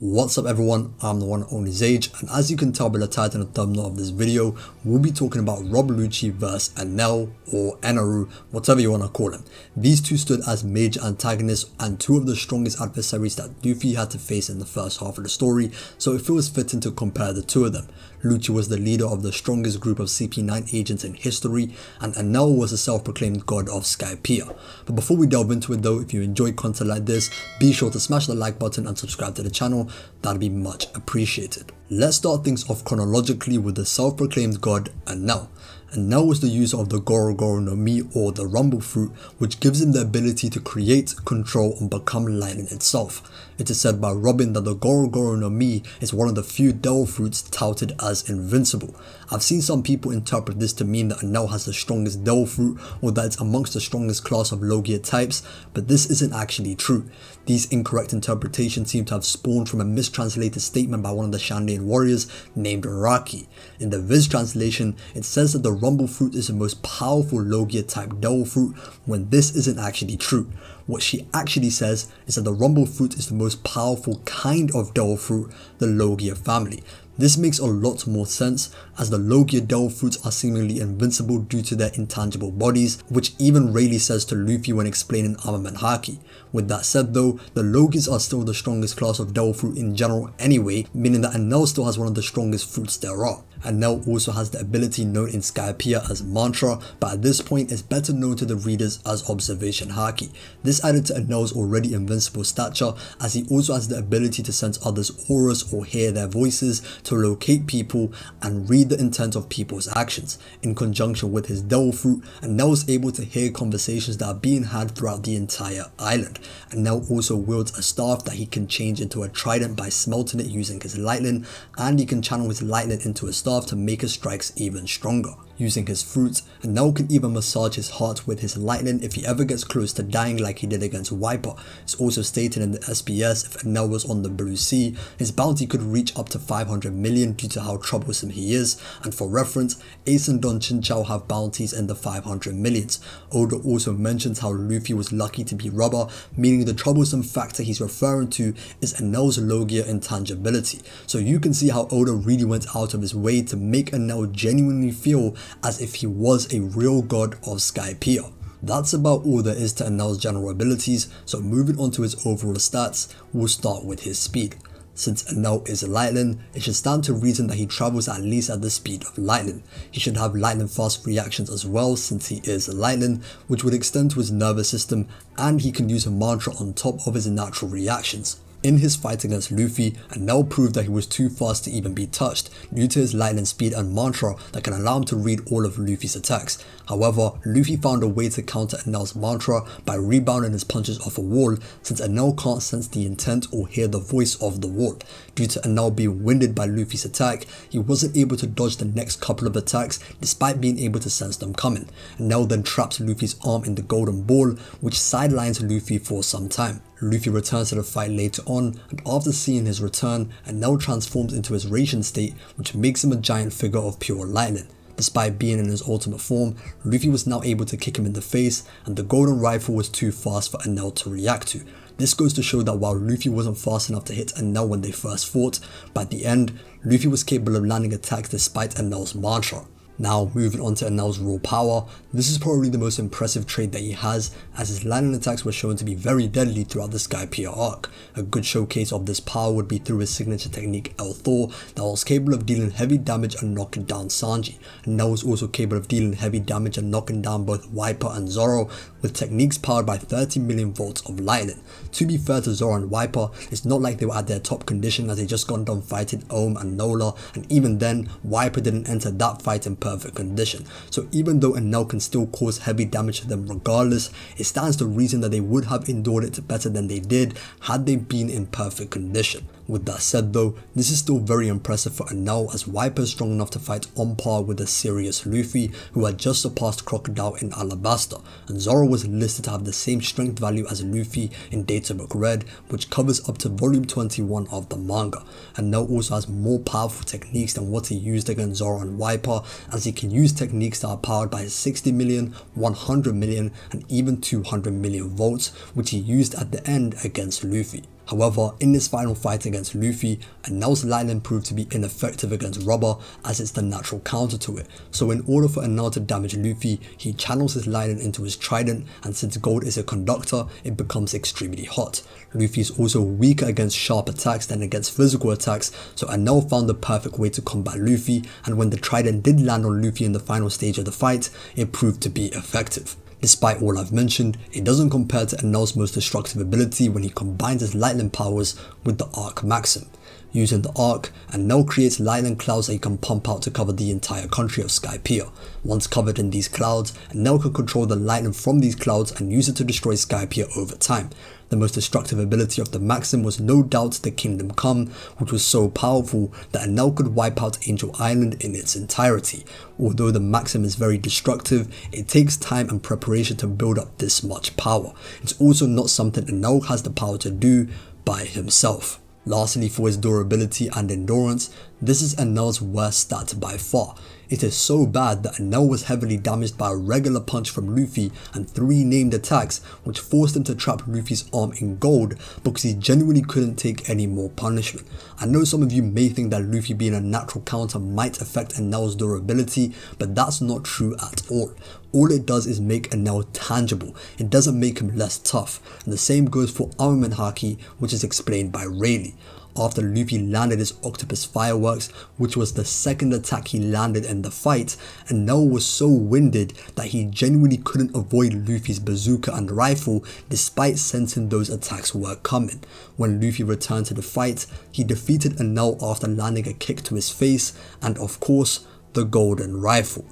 What's up everyone, I'm the one and only Zage, and as you can tell by the title and the thumbnail of this video, we'll be talking about Rob Lucci vs Enel or Enel, whatever you want to call him. These two stood as major antagonists and two of the strongest adversaries that Luffy had to face in the first half of the story, so it feels fitting to compare the two of them. Lucci was the leader of the strongest group of CP9 agents in history, and Enel was the self-proclaimed god of Skypiea. But before we delve into it though, if you enjoy content like this, be sure to smash the like button and subscribe to the channel. That'd be much appreciated. Let's start things off chronologically with the self-proclaimed god Enel. Enel was the user of the Goro Goro no Mi, or the Rumble Fruit, which gives him the ability to create, control and become lightning itself. It is said by Robin that the Goro Goro no Mi is one of the few devil fruits touted as invincible. I've seen some people interpret this to mean that Enel has the strongest devil fruit, or that it's amongst the strongest class of Logia types, but this isn't actually true. These incorrect interpretations seem to have spawned from a mistranslated statement by one of the Shandaean warriors named Raki. In the Viz translation, it says that the Rumble Fruit is the most powerful Logia type devil fruit, when this isn't actually true. What she actually says is that the Rumble Fruit is the most powerful kind of devil fruit, the Logia family. This makes a lot more sense, as the Logia devil fruits are seemingly invincible due to their intangible bodies, which even Rayleigh says to Luffy when explaining armament haki. With that said though, the Logias are still the strongest class of devil fruit in general anyway, meaning that Enel still has one of the strongest fruits there are. Enel also has the ability known in Skypiea as Mantra, but at this point is better known to the readers as Observation Haki. This added to Enel's already invincible stature, as he also has the ability to sense others' auras or hear their voices, to locate people and read the intent of people's actions. In conjunction with his devil fruit, Enel is able to hear conversations that are being had throughout the entire island. Enel also wields a staff that he can change into a trident by smelting it using his lightning, and he can channel his lightning into a staff to make his strikes even stronger. Using his fruits, Enel can even massage his heart with his lightning if he ever gets close to dying like he did against Wiper. It's also stated in the SBS if Enel was on the Blue Sea, his bounty could reach up to 500 million due to how troublesome he is, and for reference, Ace and Don Chinchou have bounties in the 500 millions. Oda also mentions how Luffy was lucky to be rubber, meaning the troublesome factor he's referring to is Enel's Logia intangibility. So you can see how Oda really went out of his way to make Enel genuinely feel as if he was a real god of Skypiea. That's about all there is to Enel's general abilities, so moving on to his overall stats, we'll start with his speed. Since Enel is lightning, it should stand to reason that he travels at least at the speed of lightning. He should have lightning fast reactions as well, since he is lightning, which would extend to his nervous system, and he can use a mantra on top of his natural reactions. In his fight against Luffy, Enel proved that he was too fast to even be touched due to his lightning speed and mantra that can allow him to read all of Luffy's attacks. However, Luffy found a way to counter Enel's mantra by rebounding his punches off a wall, since Enel can't sense the intent or hear the voice of the wall. Due to Enel being winded by Luffy's attack, he wasn't able to dodge the next couple of attacks despite being able to sense them coming. Enel then traps Luffy's arm in the golden ball, which sidelines Luffy for some time. Luffy returns to the fight later on, and after seeing his return, Enel transforms into his Ration state, which makes him a giant figure of pure lightning. Despite being in his ultimate form, Luffy was now able to kick him in the face, and the golden rifle was too fast for Enel to react to. This goes to show that while Luffy wasn't fast enough to hit Enel when they first fought, by the end, Luffy was capable of landing attacks despite Enel's mantra. Now moving on to Enel's raw power, this is probably the most impressive trait that he has, as his lightning attacks were shown to be very deadly throughout the Skypiea arc. A good showcase of this power would be through his signature technique El Thor, that was capable of dealing heavy damage and knocking down Sanji. Enel was also capable of dealing heavy damage and knocking down both Wiper and Zoro, with techniques powered by 30 million volts of lightning. To be fair to Zoro and Wiper, it's not like they were at their top condition, as they just got done fighting Ohm and Nola, and even then, Wiper didn't enter that fight in perfect condition. So even though Enel can still cause heavy damage to them regardless, it stands to reason that they would have endured it better than they did had they been in perfect condition. With that said though, this is still very impressive for Enel, as Wiper is strong enough to fight on par with a serious Luffy who had just surpassed Crocodile in Alabasta, and Zoro was listed to have the same strength value as Luffy in Databook Red, which covers up to volume 21 of the manga. Enel also has more powerful techniques than what he used against Zoro and Wiper, as he can use techniques that are powered by 60 million, 100 million and even 200 million volts, which he used at the end against Luffy. However, in this final fight against Luffy, Enel's lightning proved to be ineffective against rubber as it's the natural counter to it. So in order for Enel to damage Luffy, he channels his lightning into his trident, and since gold is a conductor, it becomes extremely hot. Luffy is also weaker against sharp attacks than against physical attacks, so Enel found the perfect way to combat Luffy, and when the trident did land on Luffy in the final stage of the fight, it proved to be effective. Despite all I've mentioned, it doesn't compare to Enel's most destructive ability when he combines his lightning powers with the Arc Maxim. Using the Arc, Enel creates lightning clouds that he can pump out to cover the entire country of Skypiea. Once covered in these clouds, Enel can control the lightning from these clouds and use it to destroy Skypiea over time. The most destructive ability of the Maxim was no doubt the Kingdom Come, which was so powerful that Enel could wipe out Angel Island in its entirety. Although the Maxim is very destructive, it takes time and preparation to build up this much power. It's also not something Enel has the power to do by himself. Lastly, for his durability and endurance, this is Enel's worst stat by far. It is so bad that Enel was heavily damaged by a regular punch from Luffy and 3 named attacks, which forced him to trap Luffy's arm in gold because he genuinely couldn't take any more punishment. I know some of you may think that Luffy being a natural counter might affect Enel's durability, but that's not true at all. All it does is make Enel tangible, it doesn't make him less tough, and the same goes for armament haki, which is explained by Rayleigh. After Luffy landed his octopus fireworks, which was the second attack he landed in the fight, Enel was so winded that he genuinely couldn't avoid Luffy's bazooka and rifle despite sensing those attacks were coming. When Luffy returned to the fight, he defeated Enel after landing a kick to his face and of course, the golden rifle.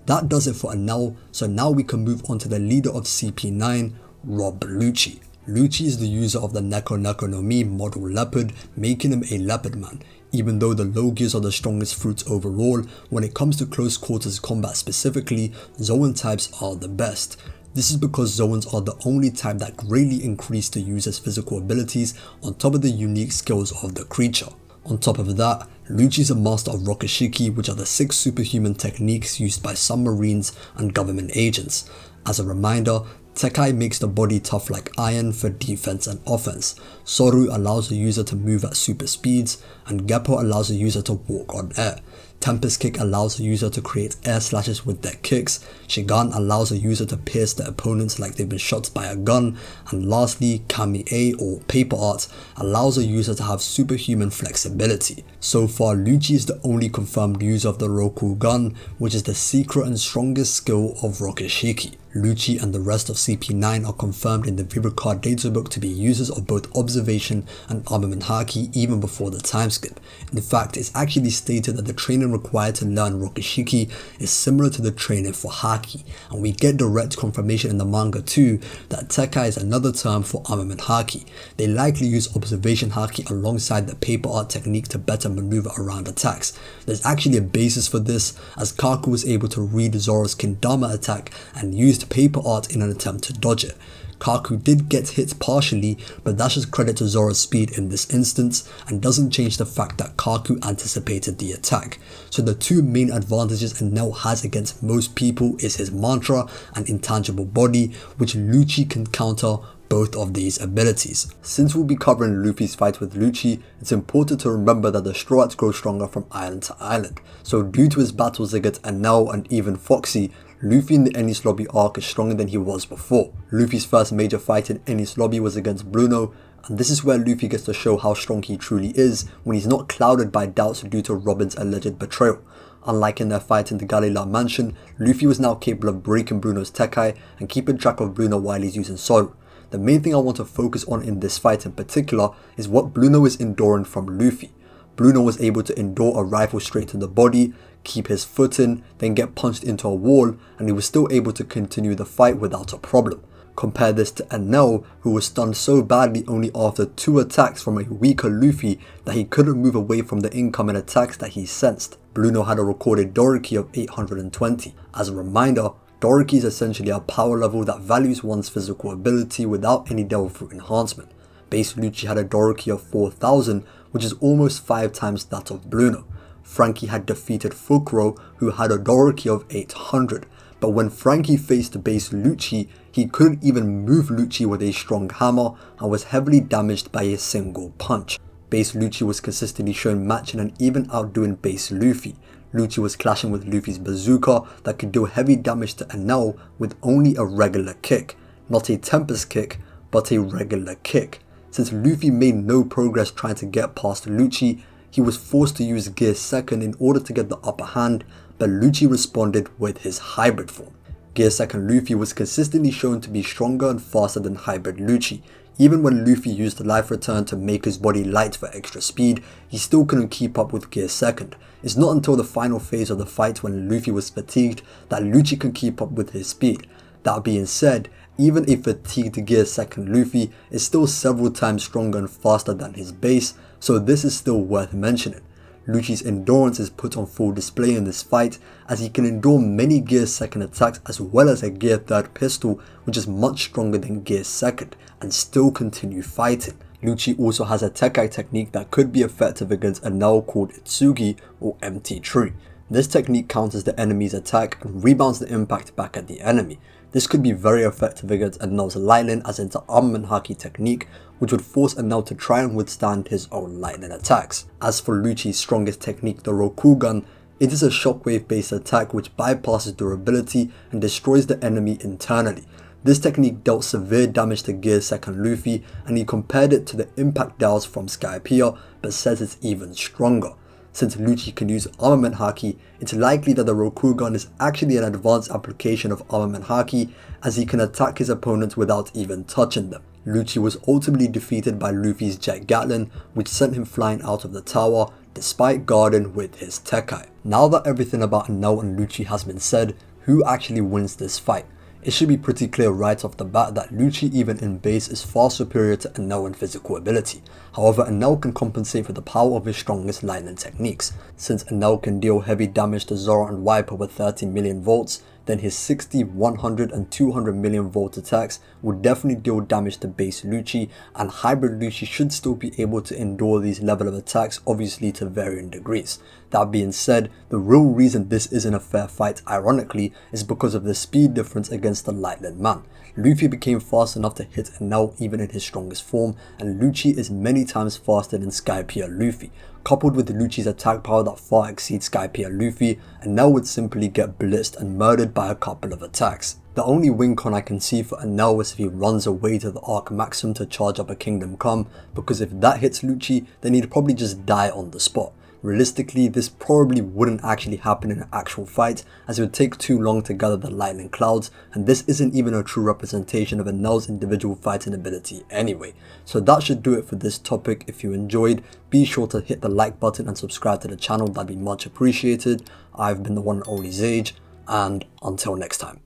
That does it for Enel, so now we can move on to the leader of CP9, Rob Lucci. Lucci is the user of the Neko Neko no Mi model leopard, making him a leopard man. Even though the Logias are the strongest fruits overall, when it comes to close quarters combat specifically, Zoan types are the best. This is because Zoans are the only type that greatly increase the user's physical abilities on top of the unique skills of the creature. On top of that, Lucci is a master of Rokashiki, which are the 6 superhuman techniques used by submarines and government agents. As a reminder, Tekai makes the body tough like iron for defense and offense, Soru allows the user to move at super speeds, and Geppo allows the user to walk on air. Tempest Kick allows the user to create air slashes with their kicks, Shigan allows the user to pierce their opponents like they've been shot by a gun, and lastly, Kami-A or Paper Art allows the user to have superhuman flexibility. So far, Lucci is the only confirmed user of the Roku gun, which is the secret and strongest skill of Rokashiki. Lucci and the rest of CP9 are confirmed in the Vibrakar databook to be users of both observation and armament haki even before the time skip. In fact, it's actually stated that the training required to learn Rokashiki is similar to the training for haki, and we get direct confirmation in the manga too that Tekai is another term for armament haki. They likely use observation haki alongside the paper art technique to better maneuver around attacks. There's actually a basis for this, as Kaku was able to read Zoro's Kendama attack and used paper art in an attempt to dodge it. Kaku did get hit partially, but that's just credit to Zoro's speed in this instance and doesn't change the fact that Kaku anticipated the attack. So the 2 main advantages Enel has against most people is his mantra and intangible body, which Lucci can counter both of these abilities. Since we'll be covering Luffy's fight with Lucci, it's important to remember that the Straw Hats grow stronger from island to island. So due to his battles against Enel and even Foxy, Luffy in the Enies Lobby arc is stronger than he was before. Luffy's first major fight in Enies Lobby was against Bruno, and this is where Luffy gets to show how strong he truly is when he's not clouded by doubts due to Robin's alleged betrayal. Unlike in their fight in the Galila mansion, Luffy was now capable of breaking Bruno's Tekai and keeping track of Bruno while he's using Soru. The main thing I want to focus on in this fight in particular is what Bruno is enduring from Luffy. Bruno was able to endure a rifle straight to the body, keep his foot in, then get punched into a wall, and he was still able to continue the fight without a problem. Compare this to Enel, who was stunned so badly only after 2 attacks from a weaker Luffy that he couldn't move away from the incoming attacks that he sensed. Bruno had a recorded Doriki of 820. As a reminder, Doriki is essentially a power level that values one's physical ability without any devil fruit enhancement. Base Lucci had a Doriki of 4000, which is almost 5 times that of Bruno. Frankie had defeated Fukuro, who had a Doriki of 800, but when Frankie faced base Lucci, he couldn't even move Lucci with a strong hammer and was heavily damaged by a single punch. Base Lucci was consistently shown matching and even outdoing base Luffy. Lucci was clashing with Luffy's bazooka that could deal heavy damage to Enel with only a regular kick. Not a Tempest kick, but a regular kick. Since Luffy made no progress trying to get past Lucci, he was forced to use Gear Second in order to get the upper hand, but Lucci responded with his hybrid form. Gear Second Luffy was consistently shown to be stronger and faster than hybrid Lucci. Even when Luffy used Life Return to make his body light for extra speed, he still couldn't keep up with Gear Second. It's not until the final phase of the fight when Luffy was fatigued that Lucci can keep up with his speed. That being said, even a fatigued Gear Second Luffy is still several times stronger and faster than his base, so this is still worth mentioning. Lucci's endurance is put on full display in this fight, as he can endure many Gear Second attacks as well as a Gear Third pistol, which is much stronger than Gear Second, and still continue fighting. Lucci also has a Tekai technique that could be effective against Enel called Itsugi or Empty Tree. This technique counters the enemy's attack and rebounds the impact back at the enemy. This could be very effective against Enel's lightning as into armament haki technique, which would force Enel to try and withstand his own lightning attacks. As for Lucci's strongest technique, the Rokugan, it is a shockwave based attack which bypasses durability and destroys the enemy internally. This technique dealt severe damage to Gear Second Luffy, and he compared it to the impact dials from Skypiea, but says it's even stronger. Since Lucci can use armament haki, it's likely that the Rokugan is actually an advanced application of armament haki, as he can attack his opponents without even touching them. Lucci was ultimately defeated by Luffy's Jet Gatling, which sent him flying out of the tower, despite guarding with his Tekai. Now that everything about Enel and Lucci has been said, who actually wins this fight? It should be pretty clear right off the bat that Lucci, even in base, is far superior to Enel in physical ability. However, Enel can compensate for the power of his strongest lightning techniques. Since Enel can deal heavy damage to Zoro and Wiper with 30 million volts, then his 60, 100 and 200 million volt attacks would definitely deal damage to base Lucci, and hybrid Lucci should still be able to endure these level of attacks, obviously to varying degrees. That being said, the real reason this isn't a fair fight, ironically, is because of the speed difference against the Lightning Man. Luffy became fast enough to hit Enel even in his strongest form, and Lucci is many times faster than Skypiea Luffy. Coupled with Lucci's attack power that far exceeds Skypiea Luffy, Enel would simply get blitzed and murdered by a couple of attacks. The only win con I can see for Enel is if he runs away to the Arc Maxim to charge up a Kingdom Come, because if that hits Lucci, then he'd probably just die on the spot. Realistically, this probably wouldn't actually happen in an actual fight, as it would take too long to gather the lightning clouds, and this isn't even a true representation of Enel's individual fighting ability anyway. So that should do it for this topic. If you enjoyed, be sure to hit the like button and subscribe to the channel, that'd be much appreciated. I've been the one and only Sage, and until next time.